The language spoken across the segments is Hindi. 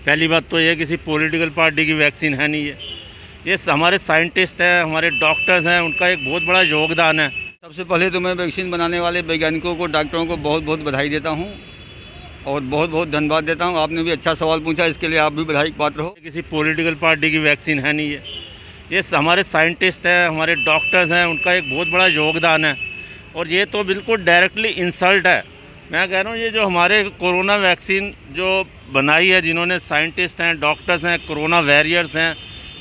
पहली बात तो ये किसी पॉलिटिकल पार्टी की वैक्सीन है नहीं ये हमारे साइंटिस्ट हैं, हमारे डॉक्टर्स हैं, उनका एक बहुत बड़ा योगदान है। सबसे पहले तो मैं वैक्सीन बनाने वाले वैज्ञानिकों को, डॉक्टरों को बहुत बहुत बधाई देता हूं और बहुत बहुत धन्यवाद देता हूं। आपने भी अच्छा सवाल पूछा, इसके लिए आप भी बधाई के पात्र हो। किसी पॉलिटिकल पार्टी की वैक्सीन है नहीं ये हमारे साइंटिस्ट हैं, हमारे डॉक्टर्स हैं, उनका एक बहुत बड़ा योगदान है। और ये तो बिल्कुल डायरेक्टली इंसल्ट है। मैं कह रहा हूँ ये जो हमारे कोरोना वैक्सीन जो बनाई है, जिन्होंने साइंटिस्ट हैं, डॉक्टर्स हैं, कोरोना वॉरियर्स हैं,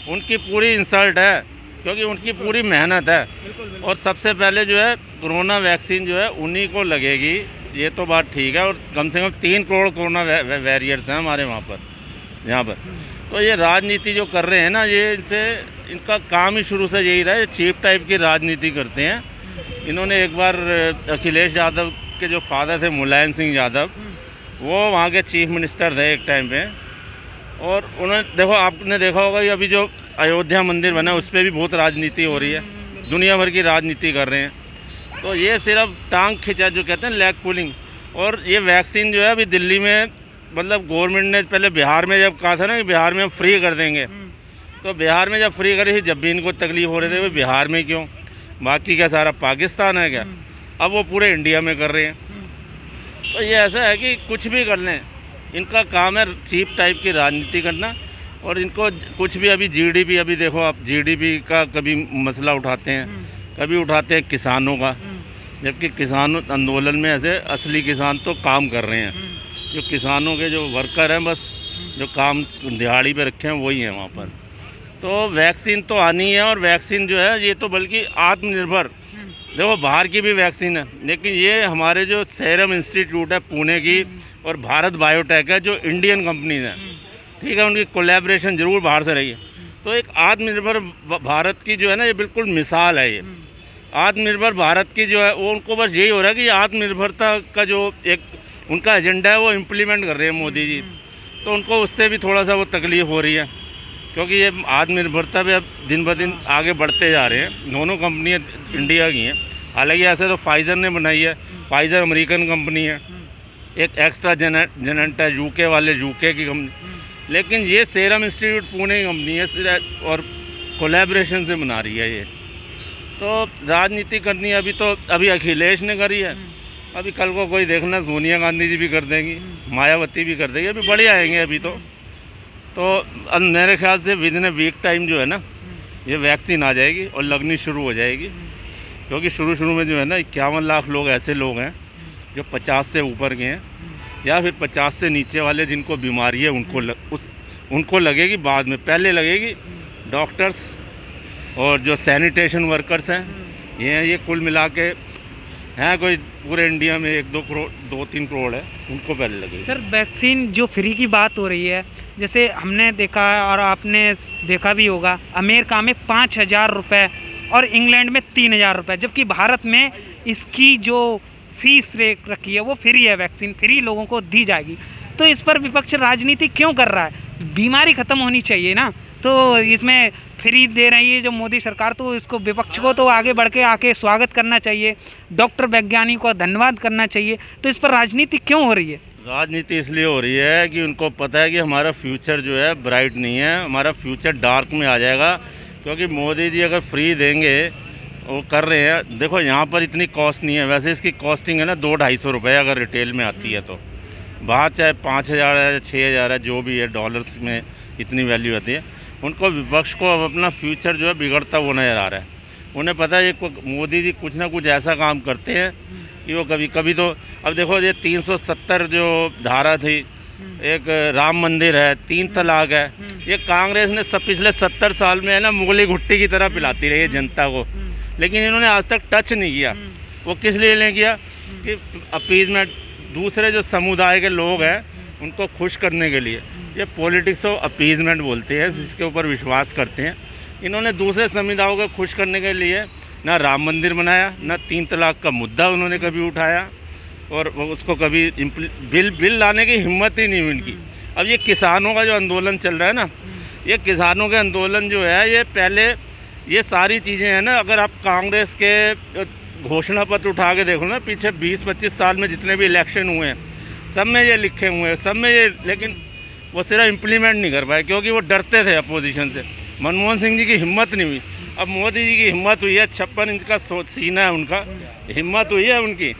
उनकी पूरी इंसल्ट है, क्योंकि उनकी पूरी मेहनत है। और सबसे पहले जो है कोरोना वैक्सीन जो है उन्हीं को लगेगी, ये तो बात ठीक है। और कम से कम 3 करोड़ कोरोना वॉरियर्स हैं हमारे वहाँ पर, यहाँ पर। तो ये राजनीति जो कर रहे हैं ना, ये इनका काम ही शुरू से यही रहा है, चीप टाइप की राजनीति करते हैं। इन्होंने एक बार अखिलेश यादव के जो फादर थे, मुलायम सिंह यादव, वो वहाँ के चीफ मिनिस्टर थे एक टाइम पे, और उन्होंने देखो, आपने देखा होगा कि अभी जो अयोध्या मंदिर बना उस पर भी बहुत राजनीति हो रही है, दुनिया भर की राजनीति कर रहे हैं। तो ये सिर्फ टांग खिंचा, जो कहते हैं लेग पुलिंग। और ये वैक्सीन जो है अभी दिल्ली में, मतलब गवर्नमेंट ने पहले बिहार में जब कहा था ना कि बिहार में हम फ्री कर देंगे, तो बिहार में जब फ्री करी थी, जब भी इनको तकलीफ हो रही थी, बिहार में क्यों, बाकी क्या सारा पाकिस्तान है क्या? अब वो पूरे इंडिया में कर रहे हैं। तो ये ऐसा है कि कुछ भी कर लें, इनका काम है चीप टाइप की राजनीति करना। और इनको कुछ भी, अभी जीडीपी, अभी देखो आप जीडीपी का कभी मसला उठाते हैं, कभी उठाते हैं किसानों का, जबकि किसान आंदोलन में ऐसे असली किसान तो काम कर रहे हैं। जो किसानों के जो वर्कर हैं, बस जो काम दिहाड़ी पे रखे हैं वही हैं वहाँ पर। तो वैक्सीन तो आनी है, और वैक्सीन जो है ये तो बल्कि आत्मनिर्भर, देखो बाहर की भी वैक्सीन है, लेकिन ये हमारे जो सीरम इंस्टीट्यूट है पुणे की और भारत बायोटेक है, जो इंडियन कंपनी है, ठीक है, उनकी कोलैबोरेशन जरूर बाहर से रही है। तो एक आत्मनिर्भर भारत की जो है ना, ये बिल्कुल मिसाल है। ये आत्मनिर्भर भारत की जो है वो, उनको बस यही हो रहा है कि आत्मनिर्भरता का जो एक उनका एजेंडा है वो इम्प्लीमेंट कर रहे हैं मोदी जी। तो उनको उससे भी थोड़ा सा वो तकलीफ़ हो रही है, क्योंकि ये आत्मनिर्भरता पे अब दिन ब दिन आगे बढ़ते जा रहे हैं। दोनों कंपनियां इंडिया की हैं, हालांकि ऐसे तो फाइजर ने बनाई है, फाइजर अमेरिकन कंपनी है, एक एक्स्ट्रा जेनेंट है यूके वाले, यूके की कंपनी, लेकिन ये सीरम इंस्टीट्यूट पुणे की कंपनी है और कोलैबोरेशन से बना रही है ये। तो राजनीति करनी है अभी अखिलेश ने करी है, अभी कल को कोई देखना सोनिया गांधी जी भी कर देंगी, मायावती भी कर देंगी, अभी बड़े आएंगे अभी तो मेरे ख्याल से within a week time जो है ना, ये वैक्सीन आ जाएगी और लगनी शुरू हो जाएगी। क्योंकि शुरू में जो है ना 51 लाख लोग ऐसे लोग हैं जो 50 से ऊपर के हैं, या फिर 50 से नीचे वाले जिनको बीमारी है उनको लगेगी बाद में, पहले लगेगी डॉक्टर्स और जो सैनिटेशन वर्कर्स हैं, ये कुल मिला के हैं कोई पूरे इंडिया में 2-3 करोड़ है, उनको पहले लगेगी। सर, वैक्सीन जो फ्री की बात हो रही है, जैसे हमने देखा और आपने देखा भी होगा, अमेरिका में 5,000 रुपये और इंग्लैंड में 3,000 रुपये, जबकि भारत में इसकी जो फीस रेट रखी है वो फ्री है, वैक्सीन फ्री लोगों को दी जाएगी। तो इस पर विपक्ष राजनीति क्यों कर रहा है? बीमारी ख़त्म होनी चाहिए ना, तो इसमें फ्री दे रही है जो मोदी सरकार, तो इसको विपक्ष को तो आगे बढ़ के आके स्वागत करना चाहिए, डॉक्टर वैज्ञानिक को धन्यवाद करना चाहिए। तो इस पर राजनीति क्यों हो रही है? राजनीति इसलिए हो रही है कि उनको पता है कि हमारा फ्यूचर जो है ब्राइट नहीं है, हमारा फ्यूचर डार्क में आ जाएगा। क्योंकि मोदी जी अगर फ्री देंगे, वो कर रहे हैं, देखो यहाँ पर इतनी कॉस्ट नहीं है, वैसे इसकी कॉस्टिंग है ना 200-250 रुपये अगर रिटेल में आती है, तो बाहर चाहे 5,000 है, 6,000 है, जो भी है, डॉलर्स में इतनी वैल्यू आती है। उनको विपक्ष को अब अपना फ्यूचर जो है बिगड़ता हुआ नजर आ रहा है। उन्हें पता है ये मोदी जी कुछ ना कुछ ऐसा काम करते हैं कि वो कभी तो, अब देखो ये 370 जो धारा थी, एक राम मंदिर है, 3 तलाक है, ये कांग्रेस ने पिछले 70 साल में है ना मुगली घुट्टी की तरह पिलाती रही है जनता को, लेकिन इन्होंने आज तक टच नहीं किया। वो किस लिए नहीं किया? कि अपीजमेंट, दूसरे जो समुदाय के लोग हैं उनको खुश करने के लिए। ये पॉलिटिक्स ऑफ अपीजमेंट बोलते हैं, जिसके ऊपर विश्वास करते हैं। इन्होंने दूसरे समुदायों को खुश करने के लिए ना राम मंदिर बनाया, ना 3 तलाक का मुद्दा उन्होंने कभी उठाया, और उसको कभी बिल लाने की हिम्मत ही नहीं हुई इनकी। अब ये किसानों का जो आंदोलन चल रहा है ना, ये किसानों के आंदोलन जो है, ये पहले ये सारी चीज़ें हैं ना, अगर आप कांग्रेस के घोषणा पत्र उठा के देखो ना, पीछे 20-25 साल में जितने भी इलेक्शन हुए हैं, सब में ये लिखे हुए हैं, सब में ये, लेकिन वो सिर्फ इम्प्लीमेंट नहीं कर पाए क्योंकि वो डरते थे अपोजिशन से। मनमोहन सिंह जी की हिम्मत नहीं हुई, अब मोदी जी की हिम्मत हुई है। 56 इंच का सीना है उनका, हिम्मत हुई है उनकी,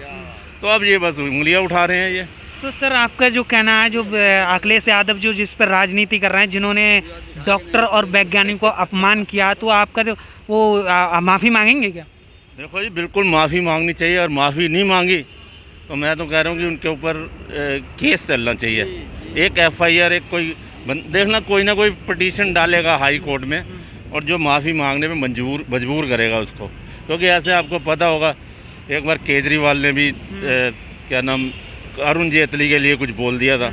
तो अब ये बस उंगलियां उठा रहे हैं ये। तो सर आपका जो कहना है, जो अखिलेश यादव जो जिस पर राजनीति कर रहे हैं, जिन्होंने डॉक्टर और वैज्ञानिक को अपमान किया, तो आपका जो वो माफ़ी मांगेंगे क्या? देखो जी, बिल्कुल माफ़ी मांगनी चाहिए, और माफ़ी नहीं मांगी तो मैं तो कह रहा हूँ कि उनके ऊपर केस चलना चाहिए। एक FIR, एक कोई देखना, कोई ना कोई पिटीशन डालेगा हाई कोर्ट में, और जो माफ़ी मांगने में मजबूर करेगा उसको। क्योंकि ऐसे आपको पता होगा, एक बार केजरीवाल ने भी क्या नाम, अरुण जेटली के लिए कुछ बोल दिया था,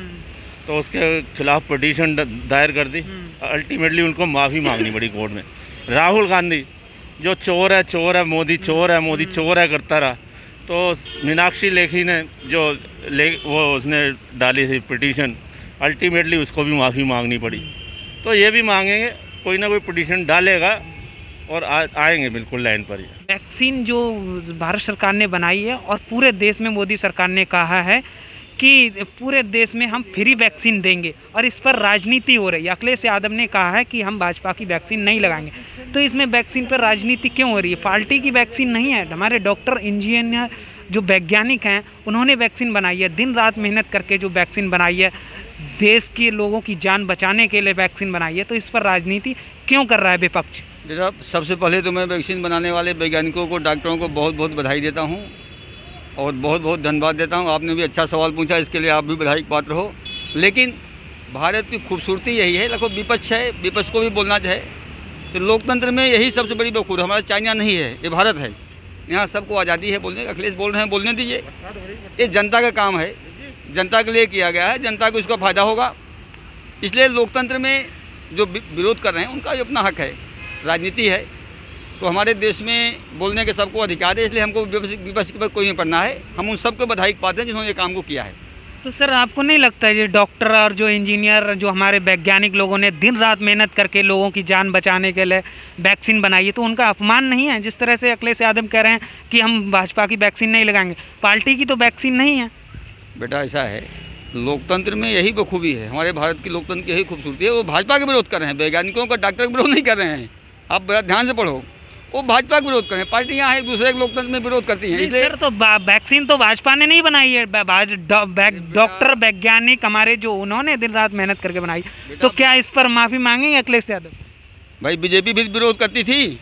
तो उसके खिलाफ पिटीशन दायर कर दी, अल्टीमेटली उनको माफ़ी मांगनी पड़ी कोर्ट में। राहुल गांधी जो चोर है, मोदी चोर है करता रहा, तो मीनाक्षी लेखी ने जो वो उसने डाली थी पिटीशन, अल्टीमेटली उसको भी माफ़ी मांगनी पड़ी। तो ये भी मांगेंगे, कोई ना कोई पिटीशन डालेगा और आएंगे बिल्कुल लाइन पर ही। वैक्सीन जो भारत सरकार ने बनाई है और पूरे देश में मोदी सरकार ने कहा है कि पूरे देश में हम फ्री वैक्सीन देंगे, और इस पर राजनीति हो रही है। अखिलेश यादव ने कहा है कि हम भाजपा की वैक्सीन नहीं लगाएंगे, तो इसमें वैक्सीन पर राजनीति क्यों हो रही है? पार्टी की वैक्सीन नहीं है, हमारे डॉक्टर, इंजीनियर, जो वैज्ञानिक हैं, उन्होंने वैक्सीन बनाई है, दिन रात मेहनत करके जो वैक्सीन बनाई है, देश के लोगों की जान बचाने के लिए वैक्सीन बनाई है, तो इस पर राजनीति क्यों कर रहा है विपक्ष? जनाब, सबसे पहले तो मैं वैक्सीन बनाने वाले वैज्ञानिकों को, डॉक्टरों को बहुत बहुत बधाई देता हूँ और बहुत बहुत धन्यवाद देता हूँ। आपने भी अच्छा सवाल पूछा, इसके लिए आप भी बधाई के पात्र हो। लेकिन भारत की खूबसूरती यही है, देखो विपक्ष है, विपक्ष को भी बोलना चाहिए। तो लोकतंत्र में यही सबसे बड़ी बखूर, हमारा चाइना नहीं है, ये भारत है, यहाँ सबको आज़ादी है बोलने। अखिलेश बोल रहे हैं, बोलने दीजिए, ये जनता का काम है, जनता के लिए किया गया है, जनता को इसका फ़ायदा होगा। इसलिए लोकतंत्र में जो विरोध कर रहे हैं उनका भी अपना हक है, राजनीति है, तो हमारे देश में बोलने के सबको अधिकार है। इसलिए हमको विपक्ष पर कोई नहीं पड़ना है, हम उन सबको बधाई पाते हैं जिन्होंने ये काम को किया है। तो सर आपको नहीं लगता है जो डॉक्टर और जो इंजीनियर, जो हमारे वैज्ञानिक लोगों ने दिन रात मेहनत करके लोगों की जान बचाने के लिए वैक्सीन बनाई है, तो उनका अपमान नहीं है? जिस तरह से अखिलेश यादव कह रहे हैं कि हम भाजपा की वैक्सीन नहीं लगाएंगे, पार्टी की तो वैक्सीन नहीं है। बेटा ऐसा है, लोकतंत्र में यही बखूबी है, हमारे भारत की लोकतंत्र की यही खूबसूरती है। वो भाजपा का विरोध कर रहे हैं, वैज्ञानिकों का, डॉक्टर का विरोध नहीं कर रहे हैं। आप बड़ा ध्यान से पढ़ो, वो भाजपा का विरोध करें। पार्टियां एक दूसरे के लोकतंत्र में विरोध करती हैं, इसलिए सर तो वैक्सीन तो भाजपा ने नहीं बनाई है, डॉक्टर वैज्ञानिक हमारे जो, उन्होंने दिन रात मेहनत करके बनाई। तो क्या इस पर माफ़ी मांगेंगे अखिलेश यादव? भाई बीजेपी भी विरोध करती थी,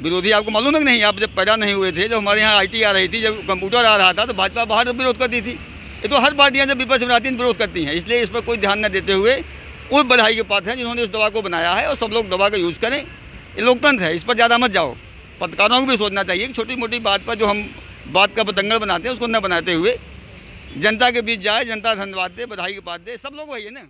विरोधी आपको मालूम है कि नहीं? आप जब पैदा नहीं हुए थे, जब हमारे यहाँ IT आ रही थी, जब कंप्यूटर आ रहा था, तो भाजपा बाहर विरोध करती थी। ये तो हर पार्टियां जब विपक्ष में आती हैं विरोध करती हैं। इसलिए इस पर कोई ध्यान न देते हुए वो बधाई के पात्र हैं जिन्होंने इस दवा को बनाया है, और सब लोग दवा का यूज़ करें। ये लोकतंत्र है, इस पर ज़्यादा मत जाओ। पत्रकारों को भी सोचना चाहिए कि छोटी मोटी बात पर जो हम बात का बतंगड़ बनाते हैं उसको न बनाते हुए जनता के बीच जाए, जनता धन्यवाद दे, बधाई के पात्र दे, सब लोग वही है ना।